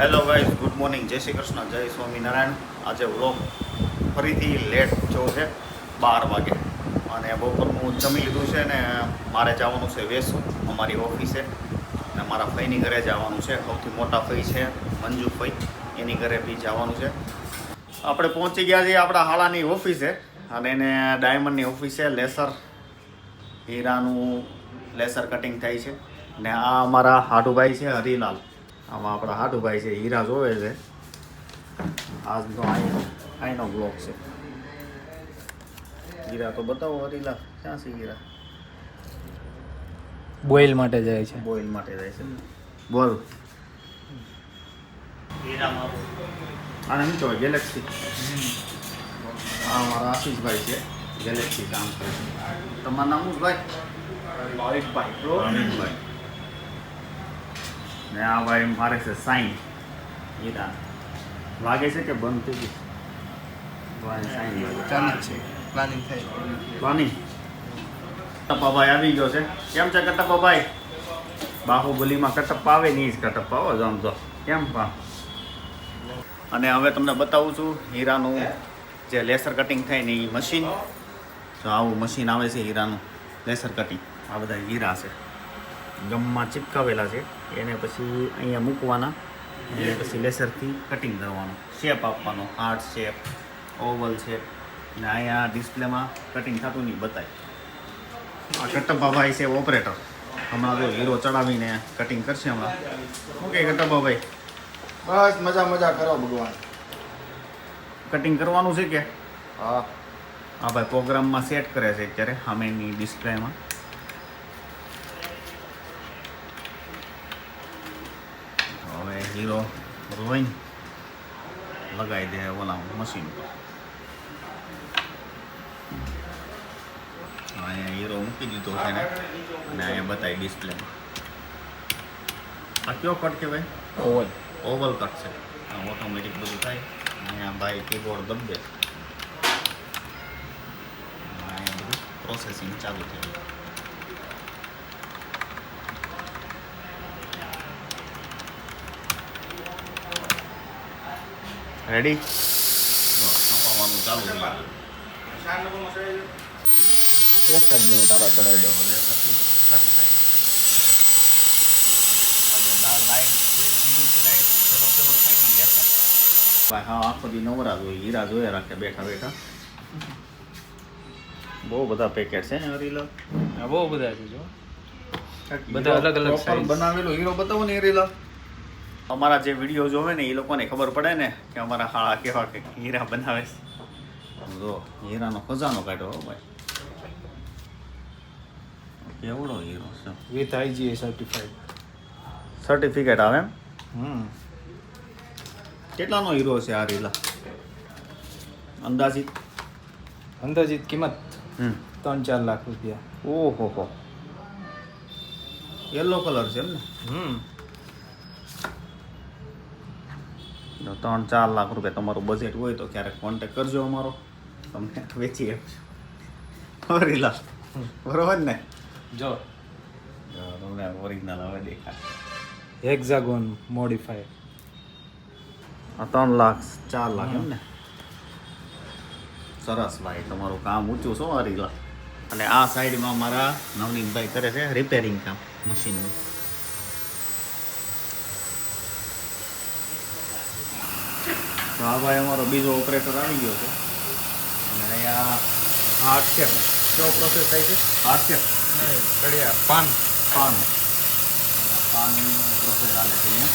Hello guys, good morning, જય શ્રી કૃષ્ણ, જય સ્વામિનારાયણ. આજે વ્લોગ ફરીથી લેટ જો છે 12 વાગે અને બપોરનું જમી લીધું છે ને મારે જવાનું છે વેસુ અમારી ઓફિસે અને મારા ફઈની ઘરે જવાનું છે. સૌથી મોટા ફઈ છે મંજુ ફઈ, એની ઘરે બી જવાનું છે. આપણે પહોંચી ગયા છીએ આપણા હાળાની ઓફિસે અને એને ડાયમંડની ઓફિસે લેસર હીરાનું લેસર કટિંગ થાય છે ને આ અમારા હાડુભાઈ છે હરિલાલ. આમાં આપણા હાડુભાઈ છે, હીરા જોવે છે. આજનો અહીંનો બ્લોગ છે. હીરા તો બતાવો હરિલાલ, ક્યાં છે હીરા? બોઇલ માટે જાય છે. બોઇલ માટે જાય છે. બોલ હીરા મારો આને શું કહેવાય? ગેલેક્સી. આ અમારા આશીષભાઈ છે, ગેલેક્સી કામ કરે છે. તમારું નામ શું ભાઈ? અમિતભાઈ. ને આ ભાઈ મારે છે સાઈન હીરા. લાગે છે કે બંધ થઈ ગઈ? સાઈન ચાલુ છે, પ્લાનિંગ થઈ. પ્લાનિંગ. કટપ્પાભાઈ આવી ગયો છે. કેમ છે કટપ્પાભાઈ? બાહુબલીમાં કટપ્પા આવે ને એ જ કટપ્પા હો, સમજો કેમ પા. અને હવે તમને બતાવું છું હીરાનું જે લેસર કટિંગ થાય ને એ મશીન. તો આવું મશીન આવે છે હીરાનું લેસર કટિંગ. આ બધા હીરા છે, ગમમાં ચિપકાવેલા છે. એને પછી અહીંયા મૂકવાના અને પછી લેસરથી કટિંગ કરવાનું, શેપ આપવાનો, હાર્ટ શેપ, ઓવલ શેપ. ને અહીંયા ડિસ્પ્લેમાં કટિંગ થતું નહીં બતાય. આ કટપ્પાભાઈ છે ઓપરેટર. હમણાં જો હીરો ચડાવીને કટિંગ કરશે હમણાં. શું કહે કટપ્પાભાઈ? બસ મજા કરો ભગવાન. કટિંગ કરવાનું છે કે? હા, હા ભાઈ, પ્રોગ્રામમાં સેટ કરે છે અત્યારે સામેની ડિસ્પ્લેમાં. હવે હીરો રોઈન લગાવી દે ઓલા મશીન પર. અહીંયા હીરો મૂકી દીધો છે ને અને અહીંયા બતાવી ડિસ્પ્લેમાં. આ કયો કટ કહેવાય? ઓવલ. ઓવલ કટ છે. ઓટોમેટિક બધું થાય. અહીંયા ભાઈ કીબોર્ડ દબે, અહીંયા બધું પ્રોસેસિંગ ચાલુ થાય. રેડી? અપાવવાનું ચાલુ થઈ ગયું. એક જ મિનિટ આવા ચડાવી દો. ભાઈ હા, આખો દી નવરા જોઈએ, હીરા જોઈએ રાખે બેઠા બેઠા. બહુ બધા પેકેટ છે ને હરીલાલ. બહુ બધા છે જો, બધા અલગ અલગ size. બનાવેલો હીરો બતાવો ને હરીલાલ. અમારા જે વિડીયો જોવે ને એ લોકોને ખબર પડે ને કે અમારા હાળા કેવા કે હીરા બનાવે છે. જો હીરાનો ખજાનો કાઢ્યો હો ભાઈ. કેવડો હીરો છે, વિથ IGA સર્ટિફાઈડ. સર્ટિફિકેટ આવે એમ? કેટલાનો હીરો છે આ રીલા અંદાજિત? અંદાજિત કિંમત 3-4 લાખ રૂપિયા. ઓહો હો, યલો કલર છે એમ ને? 3-4 લાખ રૂપિયા તમારું બજેટ હોય તો ક્યારેક કોન્ટેક કરજો અમારો, તમને વેચી આપજો. રીલા બરોબર ને? જો તમને ઓરિજિનલ હવે દેખાય. Hexagon modified. 3 લાખ 4 લાખ એમ ને? સરસ ભાઈ, તમારું કામ ઊંચું છો હરીલા. અને આ સાઈડમાં મારા નવનીતભાઈ કરે છે રિપેરિંગ કામ મશીનનું. તો આ ભાઈ અમારો બીજો ઓપરેટર આવી ગયો છે. અને અહીંયા હાર્ટ શેપ કેવો પ્રોસેસ થાય છે? હાર્ટ શેપ કડિયા પાન પાનની પ્રોસેસ હાલે છે અહીંયા.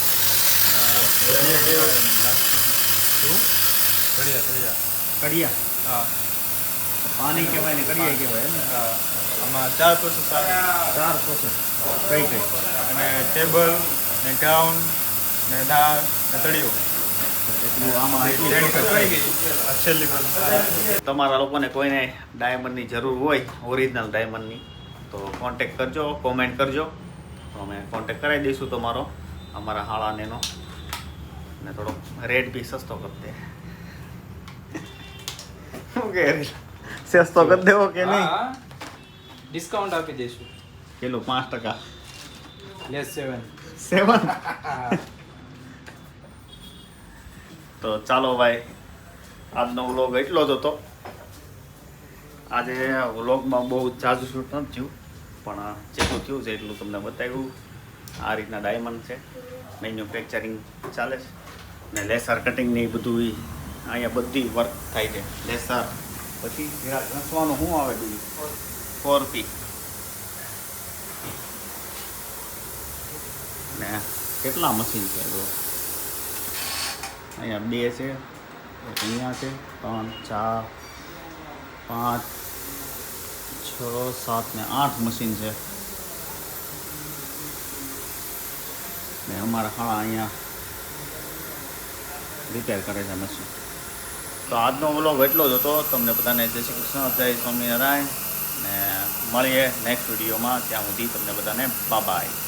કડિયા હા, પાણી કહેવાય ને કડિયા કહેવાય એમ ને? આમાં 4 પ્રોસેસ આવે. 4 પ્રોસેસ કઈ કઈ? અને ટેબલ ને ગ્રાઉન્ડ ને દાળ ને તળિયો. એટલું આમાં છેલ્લી તમારા લોકોને કોઈને ડાયમંડની જરૂર હોય, ઓરિજિનલ ડાયમંડની, તો કોન્ટેક કરજો, કોમેન્ટ કરજો, તો અમે કોન્ટેક કરાવી દઈશું તમારો, અમારા હાળાનેનો. ને થોડો રેટ બી સસ્તો કરી દે. શું કે સસ્તો કરી દેવો કે નહીં? ડિસ્કાઉન્ટ આપી દઈશું. પેલું 5% લેસ 7. 7. તો ચાલો ભાઈ, આજનો વ્લોગ એટલો જ હતો. આજે વ્લોગમાં બહુ જાજુ શૂટ નથી થયું, પણ જેટલું થયું છે એટલું તમને બતાવ્યું. આ રીતના ડાયમંડ છે, મેન્યુફેક્ચરિંગ ચાલે છે, ને લેસર કટિંગ ને એ બધું અહીંયા બધી વર્ક થાય છે. લેસર પછી ઘસવાનું શું આવે બીજું 4P ને કેટલા મશીન છે જો અહીંયા 2 છે, એક અહીંયા છે, 3 4 5 6 7 ને 8 મશીન છે. ને અમારા હાળા અહીંયા રિપેર કરે છે મશીન. તો આજનો વ્લોગ એટલો જ હતો. તમને બધાને જય શ્રી કૃષ્ણ, જય સ્વામિનારાયણ, ને મળીએ નેક્સ્ટ વિડીયોમાં. ત્યાં સુધી તમને બધાને બાય.